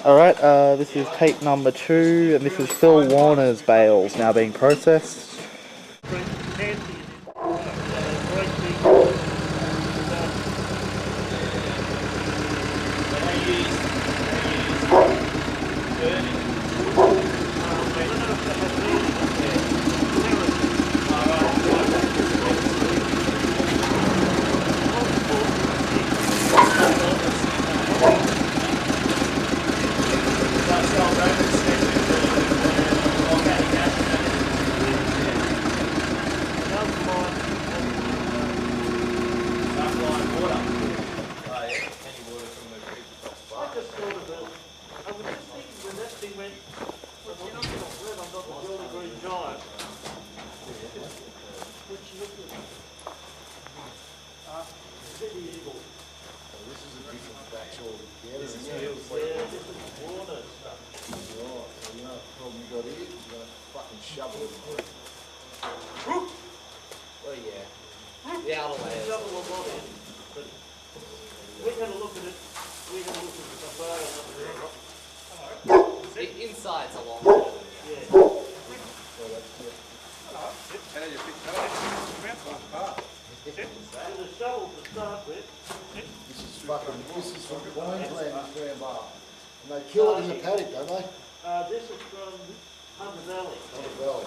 Alright, this is tape number 2, and this is Phil Warner's bales now being processed. Inside's a long way. This is from Queensland, and they kill it in the paddock, don't they? This is from Unravelling. Unravelling.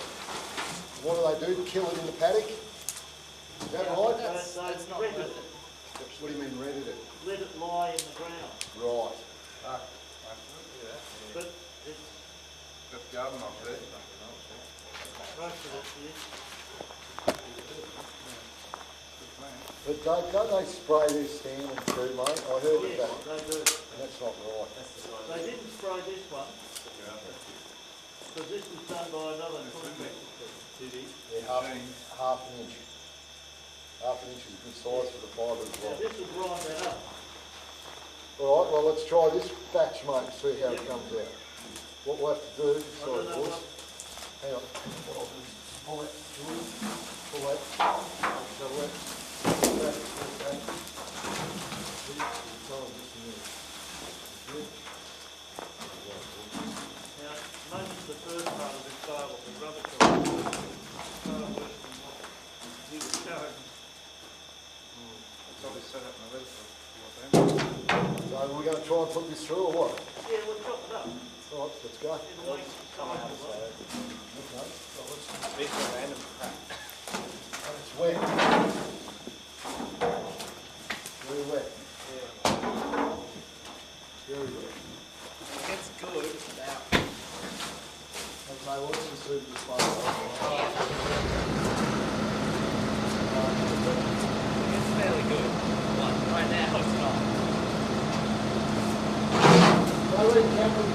What do they do? Kill it in the paddock? Is that right? That's not redded worth it. What do you mean redded it? Let it lie in the ground. Right. But it's That's garden off there. most of it is. But don't they spray this standard too, mate? I heard of Yes, that. they do. And that's not right. They didn't spray this one, because this was done by another contractor. Yeah, half an inch. Half an inch is a good size for the fibre as Now well. this will grind that up. Alright, well let's try this batch, mate, and see how it comes out. What we'll have to do, sorry boys. Hang on. What I'll do is pull that, pull that, double that. Now, most of the first part of this file will be rubber far worse than what he was showing. That's all they set up in the letter. So we're going to try and put this through or what? Yeah, we'll chop it up. Alright, let's go. It'll make some Okay, well, It's a random crack. it's wet. Very wet. Very wet. It's good. Now. Okay, well, let's just do this one. It's fairly good. But right now it's not. No, wait, Cameron.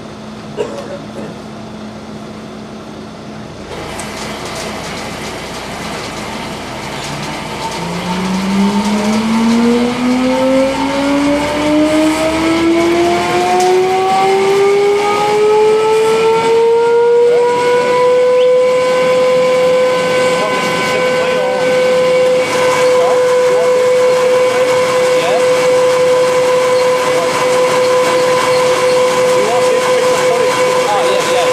Oh, yeah.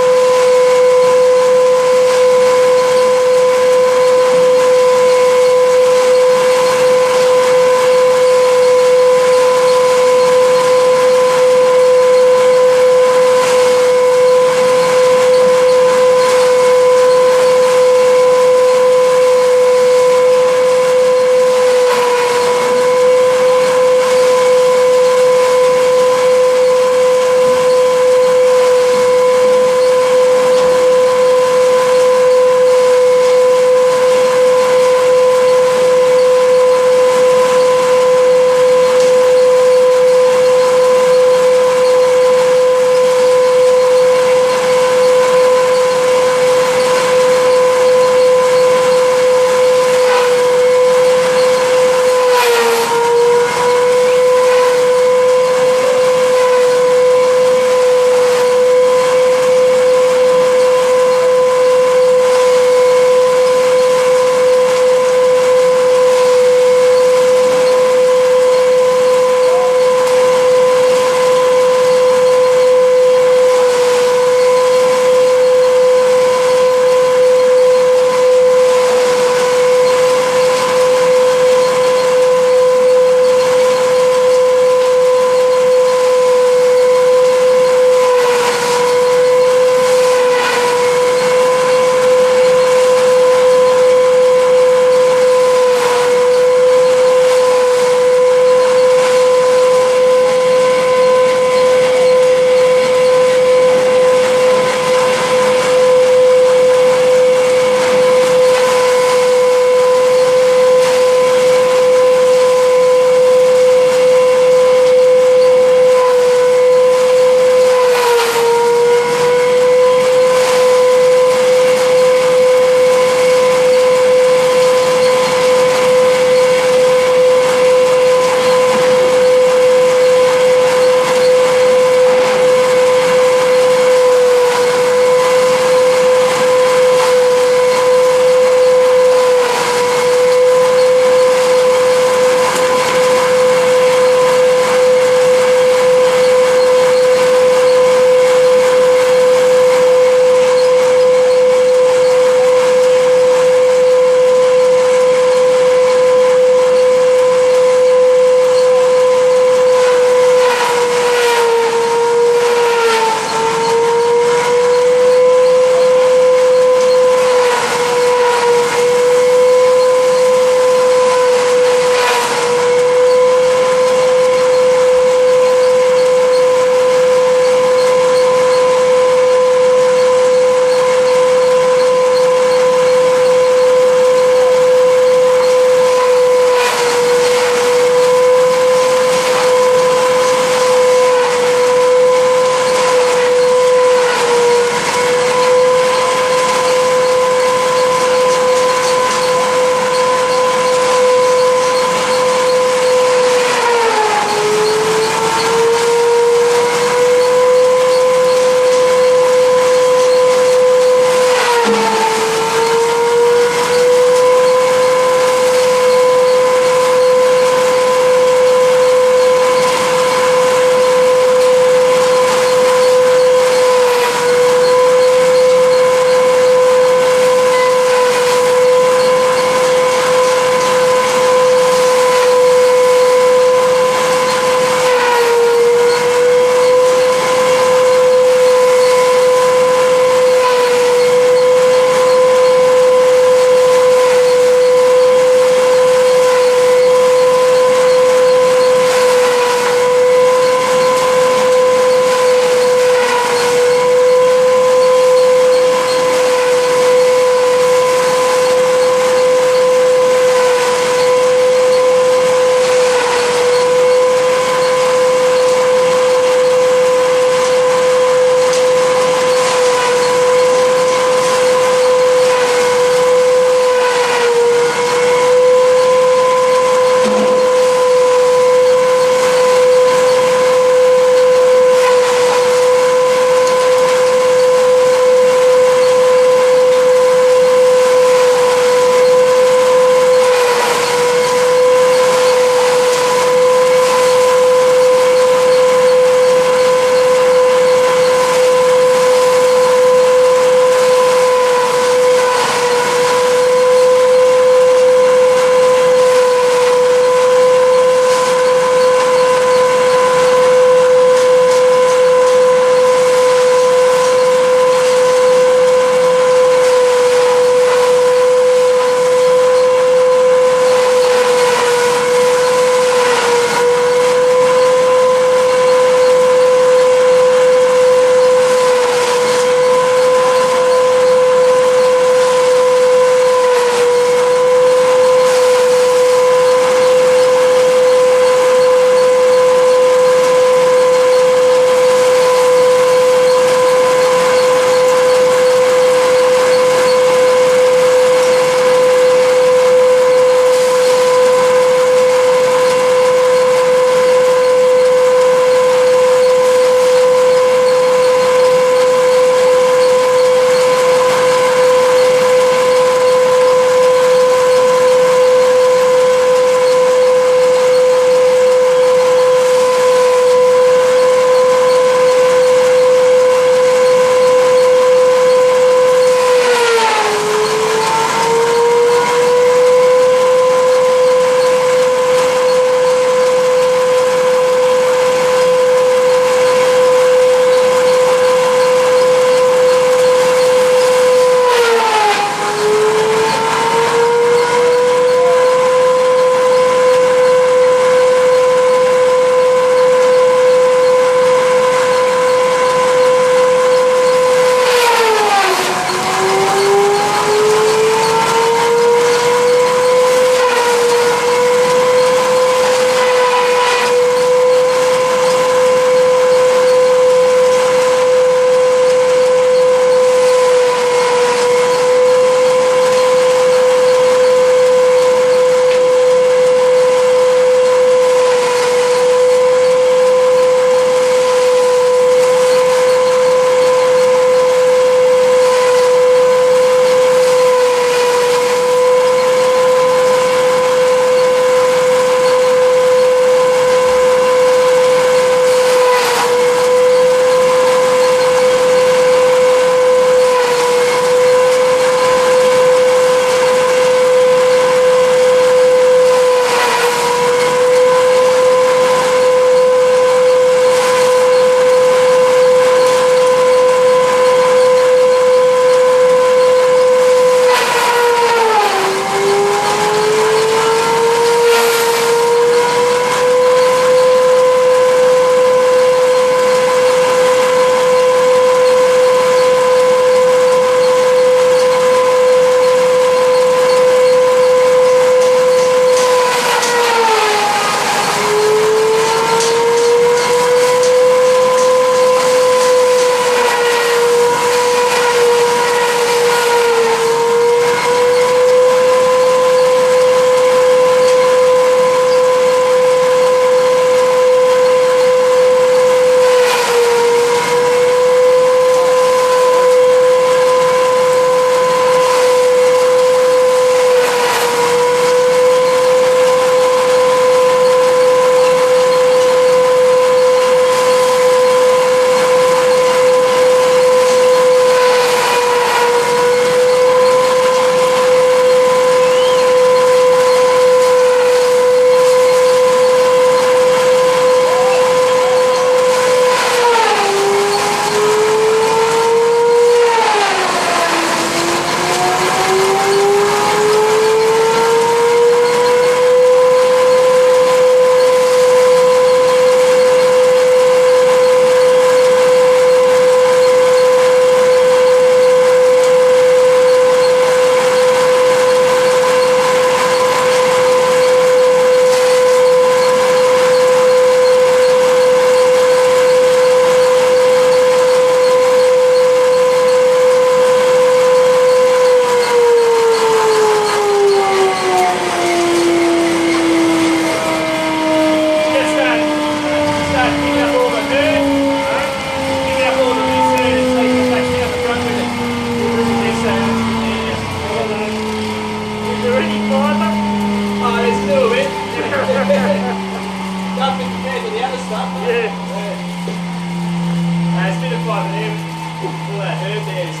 hurd there is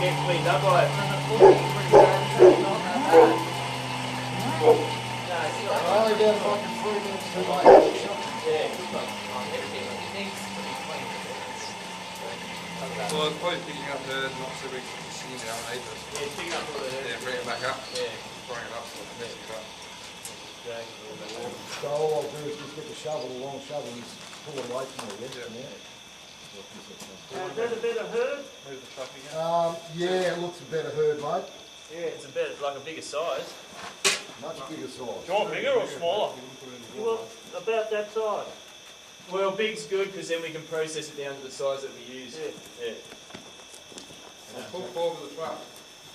get cleaned up by it. Only about fucking 3 minutes too late. Well, it's probably picking up hurd, not so we can see now later. Yeah, pick up all the hurd. Yeah, bring it back up. Yeah. Bring it up, so it's messing it up. So all I'll do is just get the shovel, the long shovel, and just pull it away from me, yeah? Is that a better hurd? Move the truck again. Yeah, it looks a better herd, mate. Yeah, it's a better, like a bigger size. Much bigger size. Do you want bigger or smaller? Well, about that size. Well, big's good because then we can process it down to the size that we use. Yeah. Pull forward the truck.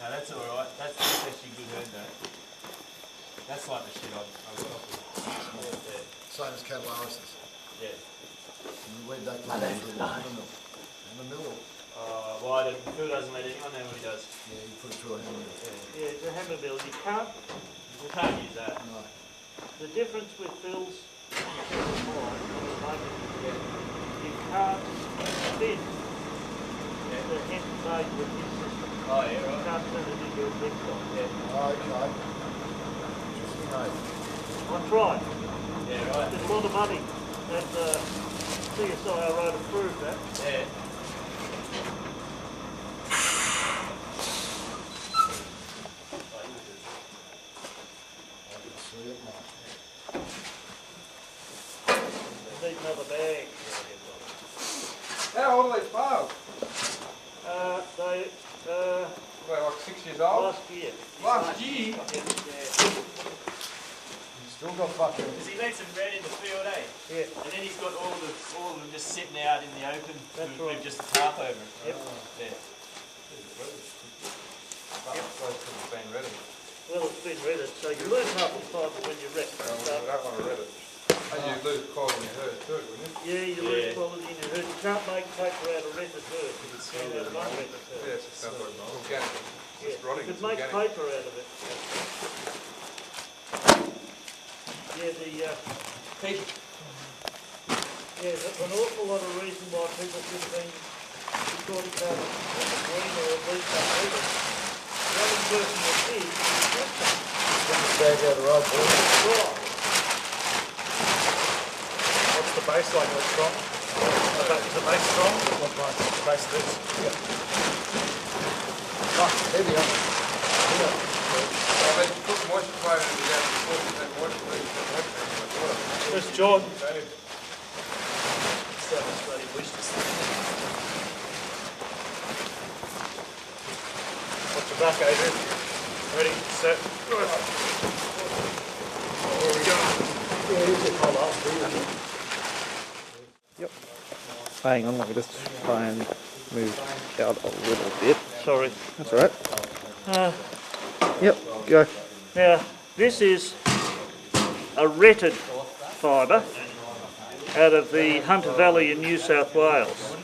No, that's alright. That's actually good herd though. That's like the shit I've got off the Same as cattle harvesters. Yeah. And you weed that in the mill. In the mill. Why Phil doesn't let anyone know what he does. Yeah, you put it through a hammer mill. Yeah, it's a hammer mill. You can't. We can't use that. No. The difference with Phil's you can't spin the hemp made with his system. Oh yeah, You right. can't turn it into a textile. Yeah. Okay. Interesting, mate. I tried. Yeah, right. There's a lot of money that CSIRO approved that. Yeah. See it, mate. Need another bag. How old are these bales? They They're like 6 years old. last year. Last year? Yeah. You still got fucking... Because he lets them red in the field, eh? Yeah. And then he's got all of them just sitting out in the open That's with right. just a tarp over it. Yep. Yeah. Those could have been ready. Well, it's been redded, so you learn half the time when you rep. I don't want to read it. And you lose quality in your herd too, wouldn't you? Yeah, you lose quality in your herd. You can't make paper out of rented herd. It's You can't out of unrented herd. Yeah, it sounds like organic. Yeah, It's rotting, you it's could make organic. paper out of it. Yeah, there's an awful lot of reason why people should have been decorticated in the green or at least unleaded. The only person that did is Christie. Get this bag out of the road, boys. Right. What's the base like? Is it strong? Is the base strong? What base? The base of this? Fuck, heavy, huh? Well, they put moisture clothing in the before you had moisture, they used to have moisture in the water. Where's Jeordy? So much bloody wish to see. Watch your back, Adrian. Ready, set. Where are we going? Yeah, you get roll up, do you? Yep. Hang on, let me just try and move out a little bit. Sorry. That's alright. Yep, go. Now, this is a retted fibre out of the Hunter Valley in New South Wales.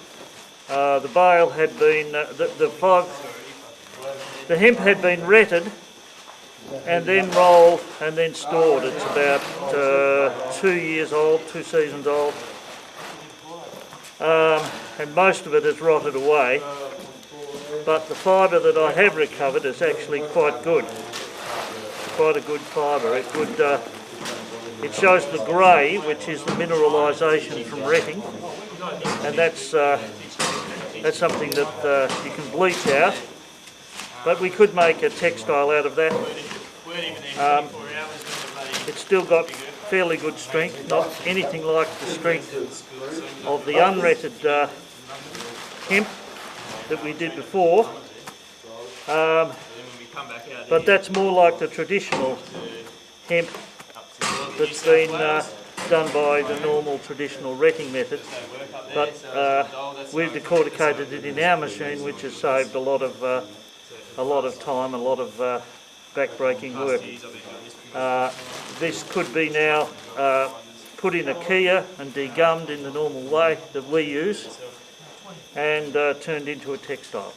The bale had been, the hemp had been retted and then rolled and then stored. It's about 2 years old, 2 seasons old. And most of it has rotted away. But the fibre that I have recovered is actually quite good. Quite a good fibre. It shows the grey, which is the mineralisation from retting, and that's something that you can bleach out. But we could make a textile out of that. It's still got fairly good strength, not anything like the strength of the unretted hemp that we did before, but that's more like the traditional hemp that's been done by the normal traditional retting method. But we've decorticated it in our machine, which has saved a lot of time, a lot of back-breaking work. This could be now put in a kia and degummed in the normal way that we use, and turned into a textile.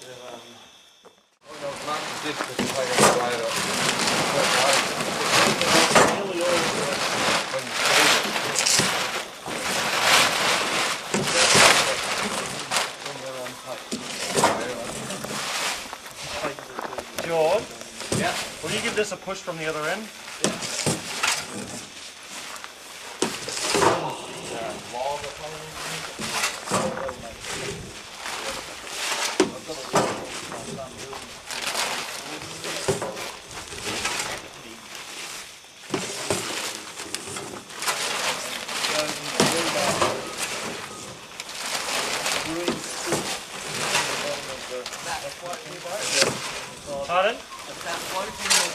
Will you give this a push from the other end?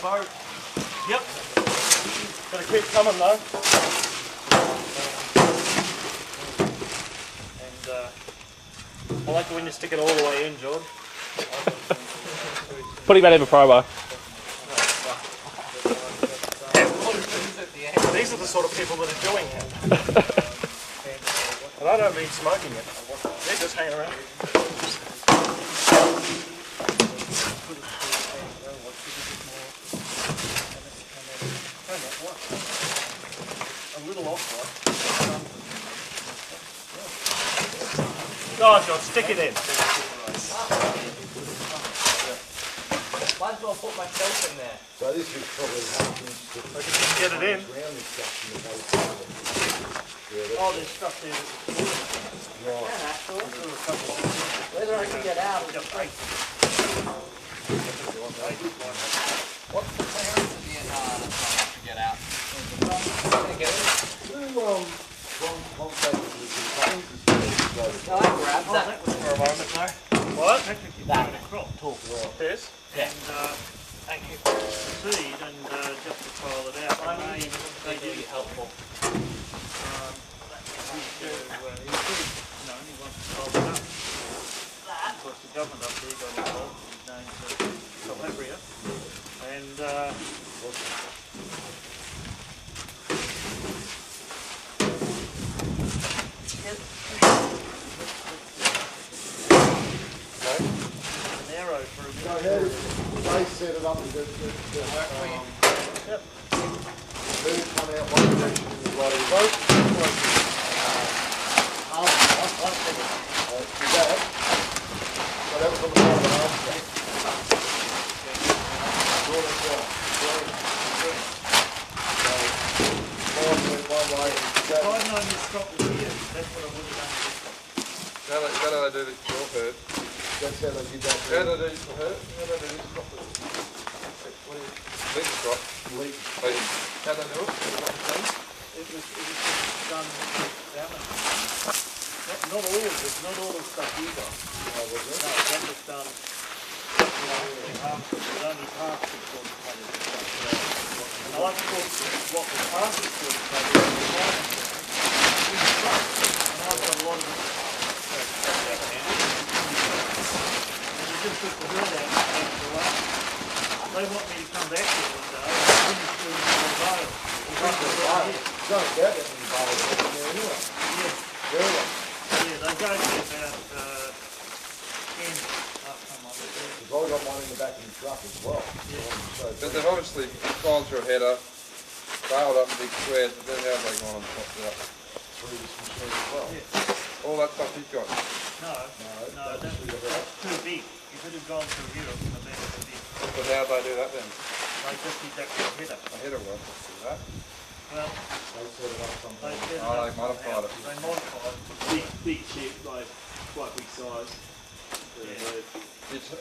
Pardon? Yep. Gotta keep coming though. And I like it when you stick it all the way in, Jeordy. Put him out of a promo. These are the sort of people that are doing it. And I don't mean smoking it. They're just hanging around. A little off, right? Oh, John, stick it in. Might as well put myself in there. So this is probably happening to Get it in. around this section of those. Oh, there's stuff there. Whether I can get out of the Yep. What's the clearance at the end? That's not enough to get out. No, I grabbed that for a moment though. What? That. Crop talk. This? Yeah. And seed and just to trial it out. They do be helpful. He wants to trial it up. Of course, the government up there got involved. His name's Calabria. And an arrow for a So how did they set it up with the Yep. food come out one direction and the bloody boat? That. So that was on the bottom of the arm stack. Mine went one way and If I'd known this crop was here, that's what I would have done. How do they do this your herd? that's how they did that. How do they do this for herd? How do they do this crop? What is leaf crop? Leaf. How do they do it? It was done with salmon. Not all of it, not all the stuff you got. No, that was done, only half the decorticated stuff. I like to talk what was half the decorticated and I've got a lot of it. And they just took the herd out and take it away. They want me to come back here one day and finish doing my bale. It's not about that many bales in there anyway. Yeah. Very well. Yeah, they gave me about 10 up from my there. Because I got one in the back of the truck as well. So But they've obviously gone through a header, baled up in big squares, but then how have they gone and chopped it up? through this machine as well. All that stuff you've got. That's too big. If it had gone through here, it would have been too big. But how do they do that then? They just did that with a header. A header will do that. Well, They set it up sometime. they set it Oh, up they modified it. They modified it. Big ship, like quite big size. It's a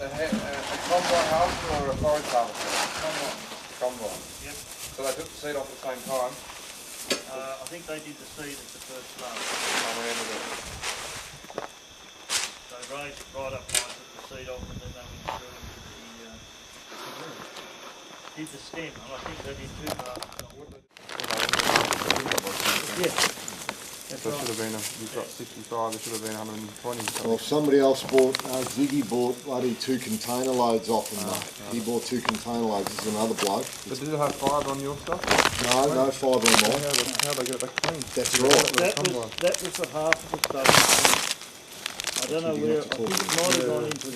combine harvester or a forage harvester? Combine. Combine. Yep. So they took the seed off at the same time. I think they did the seed at the first plant. They raised it right up high, took the seed off, and then they went through and did the stem. And I think they did 2 parts. Yeah. So it should have been, you've got 65, it should have been 120. Well, somebody else bought, Ziggy bought bloody 2 container loads off them, mate. He bought 2 container loads. This is another bloke. But did it have fibre on your stuff? No fibre on mine. How do they get it back clean? That's right. That was the half of the stuff. I don't know where, I think it might have gone into the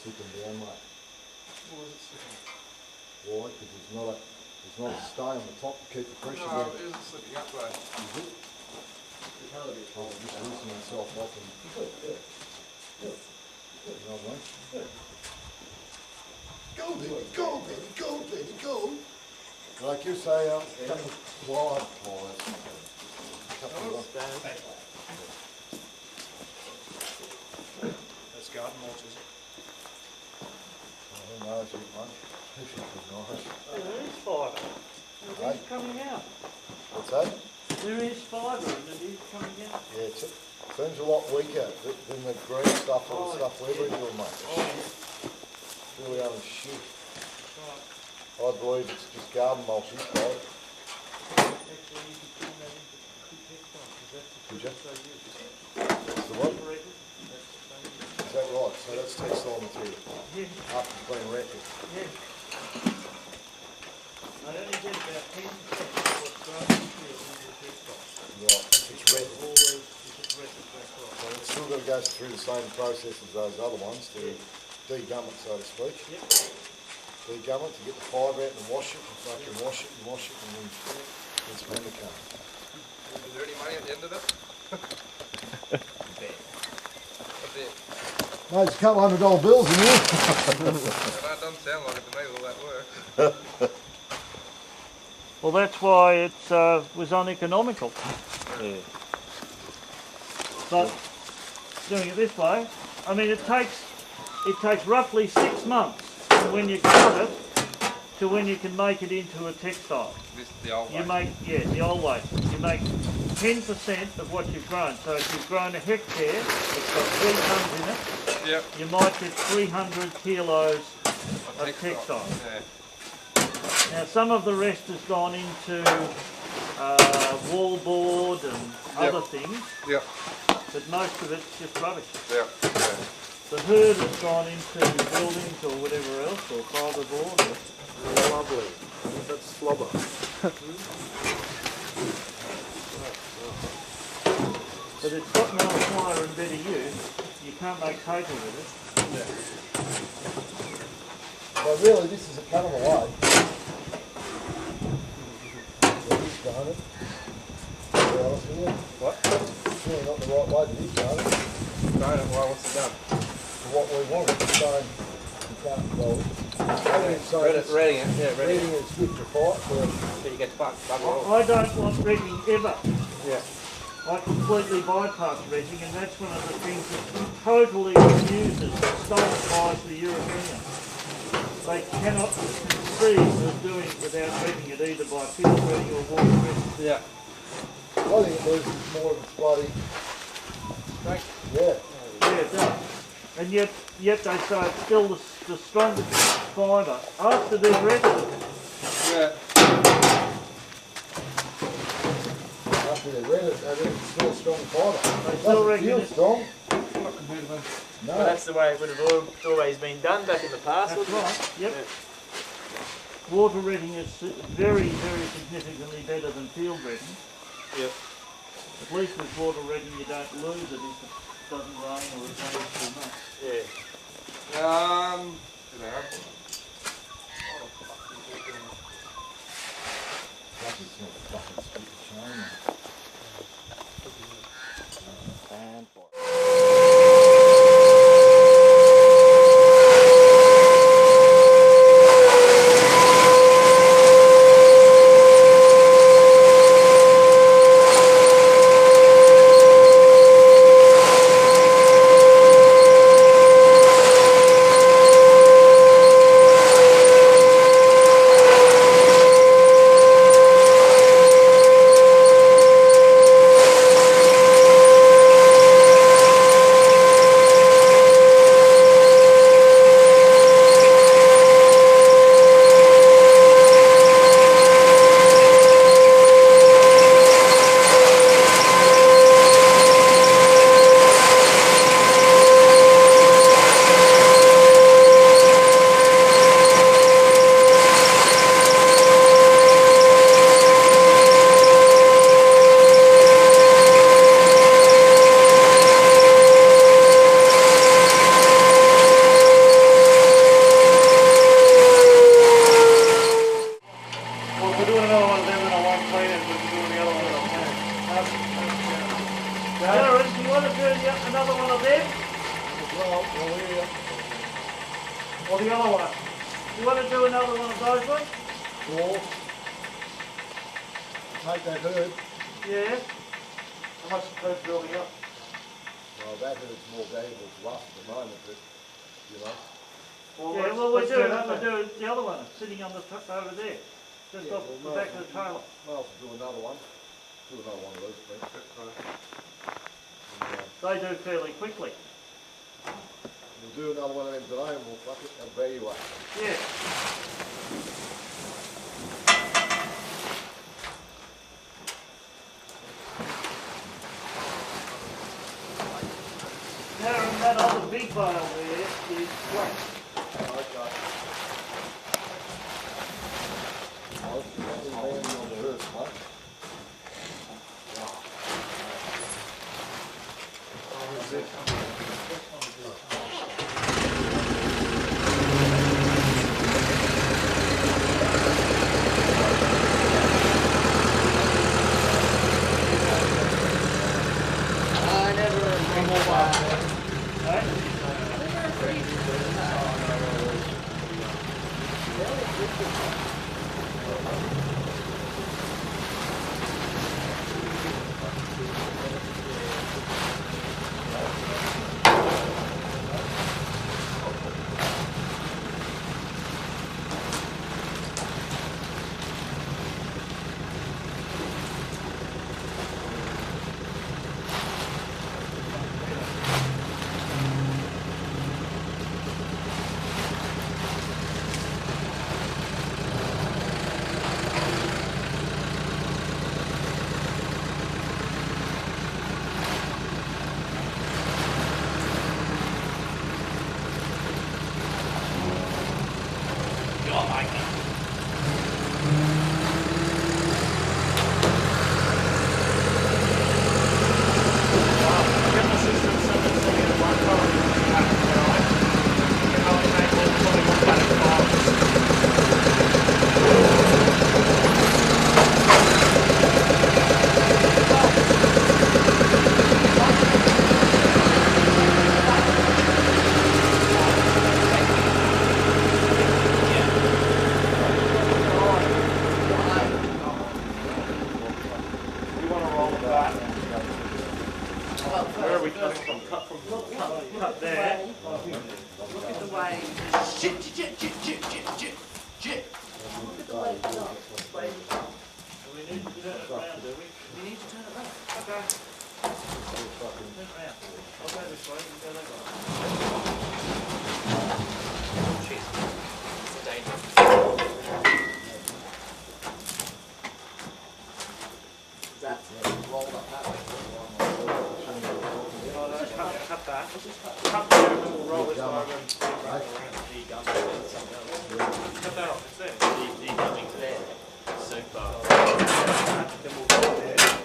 slipping down, mate. Why? Because there's not a stay on the top to keep the pressure No, down. it isn't slipping up though. Is it? Oh, just loosening itself off and... You know what I mean? Go, baby, go, baby, go, baby, go. Like you say, couple of wide pliers. That's garden mulch, is it? Who knows, you mate? This should be nice. There is fibre. It Hey. is coming out. What's that? There is fibre and it is coming out. Yeah, it seems a lot weaker than the green stuff or the stuff we've been doing, mate. It's really only shit. I believe it's just garden mulch, right? Did you? That's the what? Is that right? So that's textile material. Yeah. After it's been retted. Yeah. I only get about 10% of what's grown in field into the textile. Right, if it's retted. Always, if it's retted, that's right. So it's still got to go through the same process as those other ones to de-gum it, so to speak. Yep. De-gum it to get the fibre out and wash it and fucking wash it and then it's when to come. Is there any money at the end of it? A bit. Mate, there's a couple $100 bills in here. That doesn't sound like it to me with all that work. Well, that's why it was uneconomical. Yeah. But doing it this way, I mean, it takes roughly 6 months from when you cut it to when you can make it into a textile. This the old You way. make, the old way. You make 10% of what you've grown. So if you've grown a hectare, it's got 3 tons in it, Yep. you might get 300 kilos of textile. Yeah. Now some of the rest has gone into wallboard and other things, Yep. but most of it's just rubbish. Yep. Yeah. The hurd has gone into buildings or whatever else, or fibreboard. Lovely. That's slobber. But it's got no higher and better use. You can't make paper with it. So really, this is a cut of a way. This done it. To be honest with you. What? It's really not the right way to this done it. Well, what's it done? For what we wanted. So you can't well. So Retting it. Yeah, reading is good to fight for. But you get fucked. I don't want retting ever. Yeah. I completely bypass retting, and that's one of the things that totally refuses, stultifies the Europeans. They cannot conceive of doing it without retting it either by field retting or water retting. Yeah. I think it loses more of its bloody. Yeah. Yeah, it does. And yet they say it's still the strongest fibre after they've retted it. Yeah. After they read it, they reckon it's still a strong fibre. They still reckon Feel it. strong. No. But that's the way it would have always been done back in the past, That's wasn't it? right, yep. Water retting is very, very significantly better than field retting. Yep. At least with water retting you don't lose it if it doesn't rain or it rains too much. Yeah. You know. Lucky it's not fucking split the chain. And We're doing another one of them and I won't clean it, but we're doing the other one that I can. Darren, do you want to do another one of them? Well, here. Or the other one? Do you want to do another one of those ones? Or take that herd. Yeah. How much is the herd building up? Well, that herd's more valuable to us at the moment, but, you know. Yeah, well, we're doing the other one, sitting on the over there. Just Yeah, off well, the back of the trailer. Might as well do another one. Do another one of those, please. They do fairly quickly. We'll do another one of them today and we'll fuck it and evaluate. Yeah. Darren, that other big bale there is flat. Okay. I'll just put the band on the herd, mate.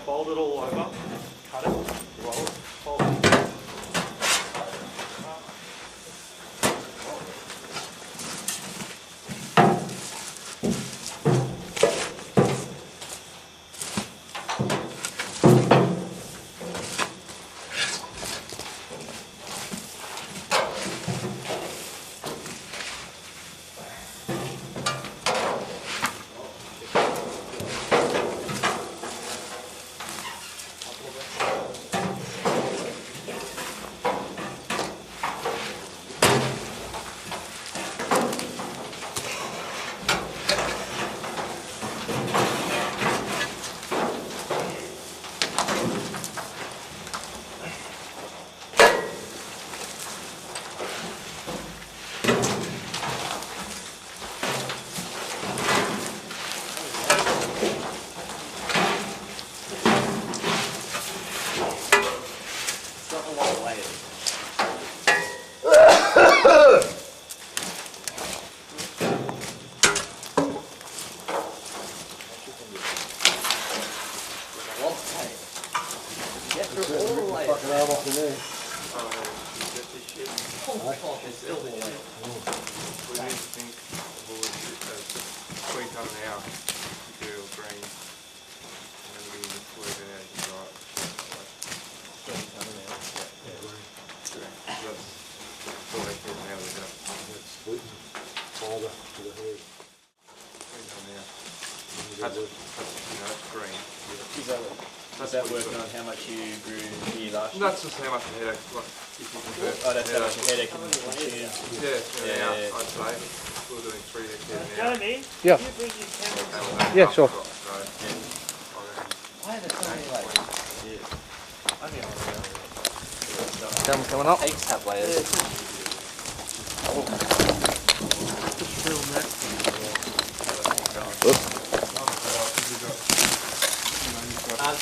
Fold it all over, cut it, roll it, fold it. $3 an hour to do That's green. Is that working on how much you grew here last year? That's just how much a headache, like, if you convert. Oh, that's how much your headache can consume. Yeah, I'd say. We're doing 3 hectares now. Jamie, Yeah. you bring your camera. Yeah, sure. Some coming up. Heaps have layers. Just film that.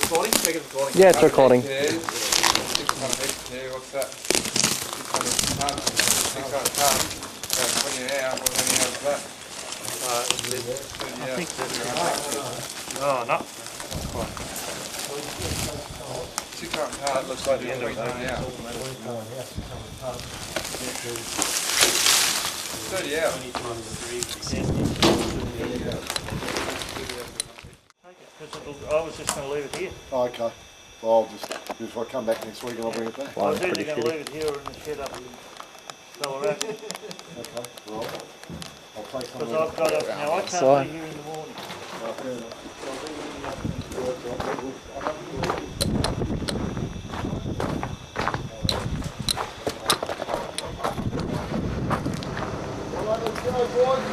Recording? Check it recording. Yeah, it's recording. 600 hectares, what's that? 600 tons. 600 tons. 20 an hour, what many hours is that? I think that's... Oh, no. 600 tons, looks like the end of it now. 30 hours. I was just going to leave it here. Oh, okay. Well, I'll just, if I come back next week and I'll bring it back. I was either going to leave it here or in the shed up in Ballarat. Okay, well, I'll take some. Because I've got it now. I can't be here in the morning. Let's go, boys.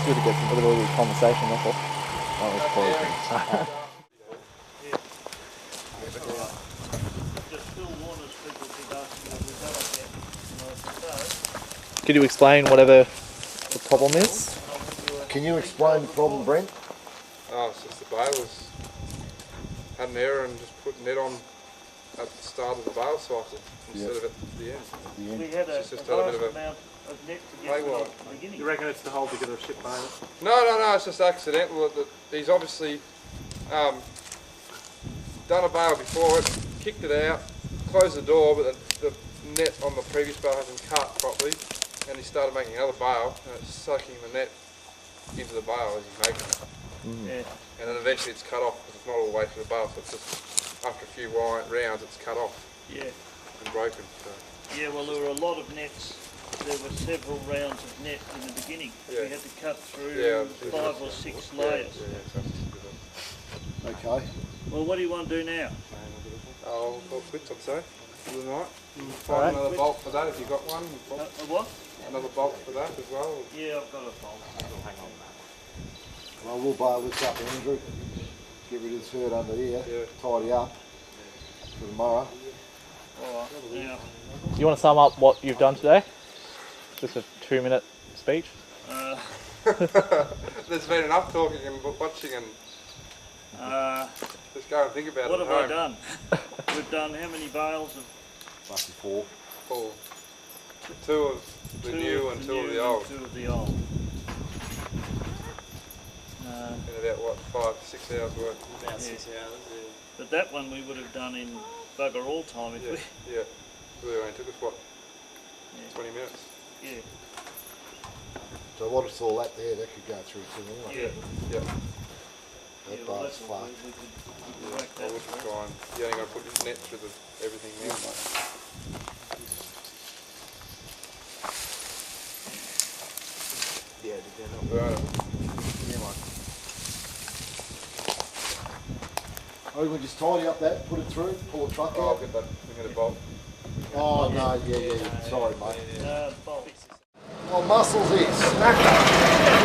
good to get a little bit of conversation, that's all. Oh, it's poison. Could you explain whatever the problem is? Can you explain the problem, Brent? Oh, it's just the balers had an error and just put net on at the start of the bale cycle instead of at the end. We had a Just vast had a bit of a amount of net to get play to wire. the beginning. You reckon it's to hold together a ship bale? No, it's just accidental. He's obviously done a bale before it, kicked it out, closed the door, but the net on the previous bale hasn't cut properly, and he started making another bale, and it's sucking the net into the bale as he's making it. Yeah. And then eventually it's cut off because it's not all the way through the bale, so it's just after a few rounds it's cut off Yeah. and broken. So. Yeah, well, there were a lot of nets. There were several rounds of net in the beginning. Yeah. We had to cut through Yeah, 5 or 6 layers. So that's good. Okay. Well, what do you want to do now? I'll quit, I'd say, for the night. Find another bolt for that if you've got one. A what? Another bolt for that as well. Yeah, I've got a bolt. Well, we'll bale this up, Andrew. Get rid of this herd under here. Yeah. Tidy up for tomorrow. Alright, now, Do you want to sum up what you've done today? Just a 2-minute speech? There's been enough talking and watching and just go and think about what it have I at home. done? We've done how many bales of Must be 4. 4. 2 of the new and 2 of the old. 2 of the old. In about what, 5-6 hours work. About 6 hours, yeah. But that one we would have done in bugger all time if Yeah. Really only took us what, 20 minutes? we. Yeah. So what is all that there? That could go through too, wouldn't it? Yeah. That Yeah, well, bale's that's what flat. we could whack I that would through. try and you only got to put your net through everything now. Yeah, they're not. Right. Oh, we just tidy up that, put it through, pull the truck I'll out. get that. We get a bolt. Oh no, yeah. Sorry, mate. Bolt. Oh, muscles here, smack.